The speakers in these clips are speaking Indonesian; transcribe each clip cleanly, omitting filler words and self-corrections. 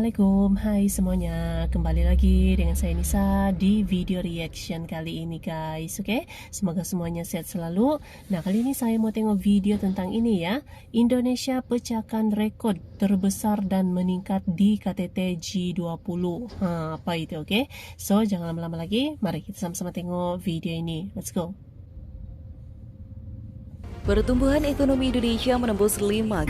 Assalamualaikum, hai semuanya. Kembali lagi dengan saya Nisa di video reaction kali ini guys. Oke, semoga semuanya sehat selalu. Nah, kali ini saya mau tengok video tentang ini ya. Indonesia pecahkan rekod terbesar dan meningkat di KTT G20. Apa itu, oke? So, jangan lama-lama lagi. Mari kita sama-sama tengok video ini. Let's go. Pertumbuhan ekonomi Indonesia menembus 5,72%.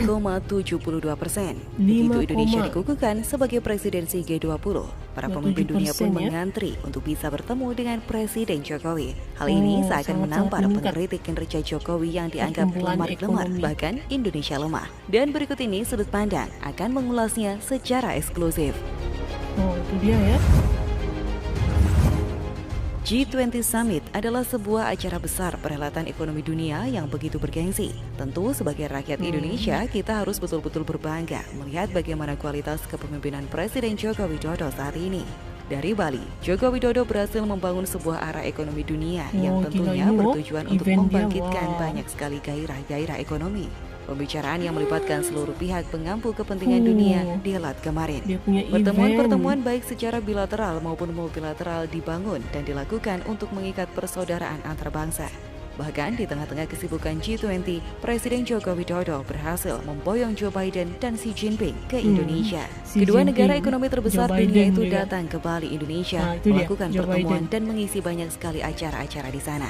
Begitu Indonesia dikukuhkan sebagai presidensi G20, para pemimpin dunia pun mengantri untuk bisa bertemu dengan Presiden Jokowi. Hal ini seakan menampar pengkritik kinerja Jokowi yang dianggap lemah, bahkan Indonesia lemah. Dan berikut ini sudut pandang akan mengulasnya secara eksklusif. Oh, itu dia ya. G20 Summit adalah sebuah acara besar perhelatan ekonomi dunia yang begitu bergengsi. Tentu sebagai rakyat Indonesia, kita harus betul-betul berbangga melihat bagaimana kualitas kepemimpinan Presiden Joko Widodo saat ini. Dari Bali, Joko Widodo berhasil membangun sebuah arah ekonomi dunia yang tentunya bertujuan untuk membangkitkan banyak sekali gairah-gairah ekonomi. Pembicaraan yang melibatkan seluruh pihak pengampu kepentingan dunia dihelat kemarin. Pertemuan-pertemuan baik secara bilateral maupun multilateral dibangun dan dilakukan untuk mengikat persaudaraan antar bangsa. Bahkan di tengah-tengah kesibukan G20, Presiden Joko Widodo berhasil memboyong Joe Biden dan Xi Jinping ke Indonesia. Kedua negara ekonomi terbesar dunia itu datang ke Bali, Indonesia, melakukan pertemuan dan mengisi banyak sekali acara-acara di sana.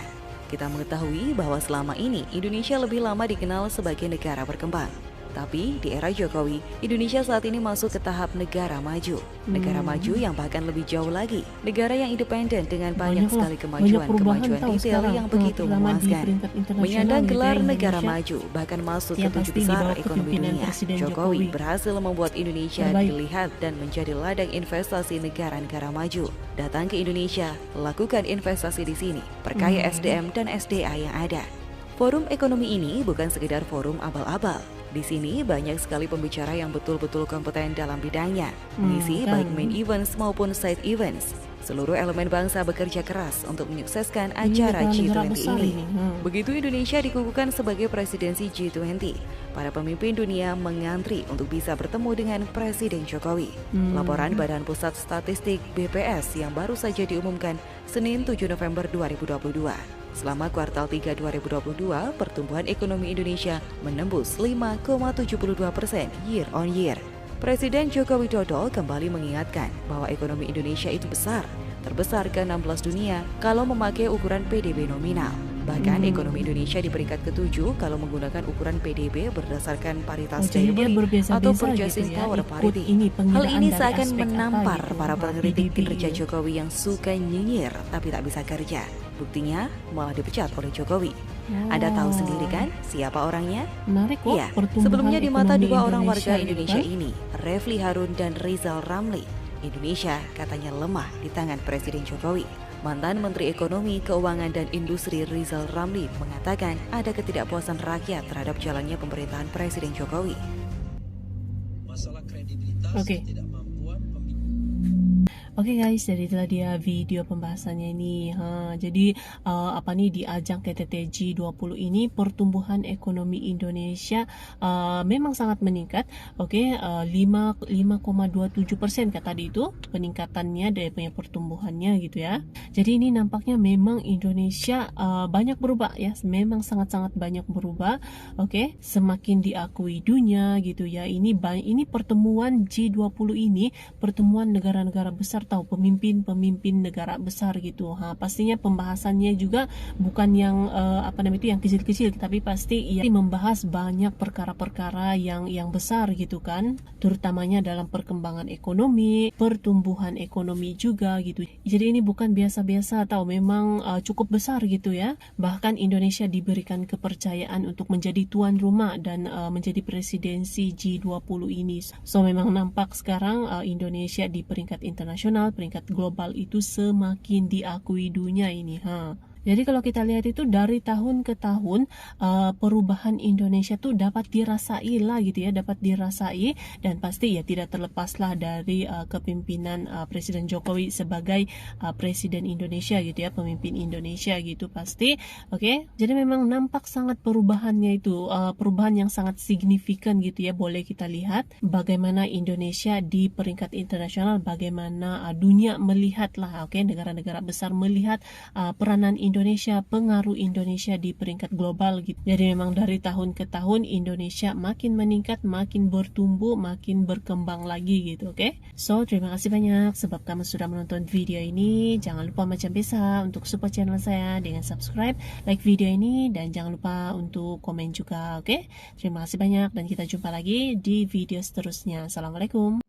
Kita mengetahui bahwa selama ini Indonesia lebih lama dikenal sebagai negara berkembang. Tapi di era Jokowi, Indonesia saat ini masuk ke tahap negara maju. Negara maju yang bahkan lebih jauh lagi. Negara yang independen dengan banyak sekali kemajuan detail yang begitu memuaskan. Menyandang gelar negara maju, bahkan masuk ke 7 besar ekonomi dunia. Jokowi berhasil membuat Indonesia dilihat dan menjadi ladang investasi negara-negara maju. Datang ke Indonesia, lakukan investasi di sini, perkaya SDM dan SDA yang ada. Forum ekonomi ini bukan sekedar forum abal-abal. Di sini banyak sekali pembicara yang betul-betul kompeten dalam bidangnya, mengisi baik main events maupun side events. Seluruh elemen bangsa bekerja keras untuk menyukseskan acara G20 ini. Begitu Indonesia dikukuhkan sebagai presidensi G20, para pemimpin dunia mengantri untuk bisa bertemu dengan Presiden Jokowi. Laporan Badan Pusat Statistik BPS yang baru saja diumumkan Senin 7 November 2022. Selama kuartal 3 2022, pertumbuhan ekonomi Indonesia menembus 5,72% year on year. Presiden Joko Widodo kembali mengingatkan bahwa ekonomi Indonesia itu besar, terbesar ke-16 dunia kalau memakai ukuran PDB nominal. Bahkan ekonomi Indonesia di peringkat ke-7 kalau menggunakan ukuran PDB berdasarkan paritas daya beli atau purchasing power parity. Hal ini seakan menampar para pengkritik kinerja Jokowi yang suka nyinyir tapi tak bisa kerja. Buktinya malah dipecat oleh Jokowi. Anda tahu sendiri kan siapa orangnya? Ya, sebelumnya di mata dua orang warga Indonesia ini, Refli Harun dan Rizal Ramli, Indonesia katanya lemah di tangan Presiden Jokowi. Mantan Menteri Ekonomi, Keuangan dan Industri Rizal Ramli mengatakan ada ketidakpuasan rakyat terhadap jalannya pemerintahan Presiden Jokowi. Masalah kredibilitas ketidakmampuan Oke guys, jadi itulah dia video pembahasannya ini. Jadi di ajang KTT G20 ini pertumbuhan ekonomi Indonesia memang sangat meningkat. 5,27% kata tadi itu peningkatannya dari punya pertumbuhannya gitu ya. Jadi ini nampaknya memang Indonesia banyak berubah ya, memang sangat-sangat banyak berubah. Semakin diakui dunia gitu ya. Ini pertemuan G20 ini pertemuan negara-negara besar, tahu pemimpin negara besar gitu. Pastinya pembahasannya juga bukan yang yang kecil-kecil, tapi pasti membahas banyak perkara-perkara yang besar gitu kan, terutamanya dalam perkembangan ekonomi, pertumbuhan ekonomi juga gitu. Jadi ini bukan biasa-biasa, tahu memang cukup besar gitu ya. Bahkan Indonesia diberikan kepercayaan untuk menjadi tuan rumah dan menjadi presidensi G20 ini. So memang nampak sekarang Indonesia di peringkat internasional, peringkat global itu semakin diakui dunia ini. Jadi kalau kita lihat itu dari tahun ke tahun perubahan Indonesia tuh dapat dirasai lah gitu ya, dapat dirasai, dan pasti ya tidak terlepaslah dari kepemimpinan Presiden Jokowi sebagai Presiden Indonesia gitu ya, pemimpin Indonesia gitu pasti. Oke, jadi memang nampak sangat perubahannya itu, perubahan yang sangat signifikan gitu ya. Boleh kita lihat bagaimana Indonesia di peringkat internasional, bagaimana dunia melihat lah, oke, negara-negara besar melihat peranan Indonesia, pengaruh Indonesia di peringkat global gitu. Jadi memang dari tahun ke tahun Indonesia makin meningkat, makin bertumbuh, makin berkembang lagi gitu, oke? So, terima kasih banyak sebab kamu sudah menonton video ini. Jangan lupa macam biasa untuk support channel saya dengan subscribe, like video ini, dan jangan lupa untuk komen juga, oke? Terima kasih banyak dan kita jumpa lagi di video seterusnya. Assalamualaikum.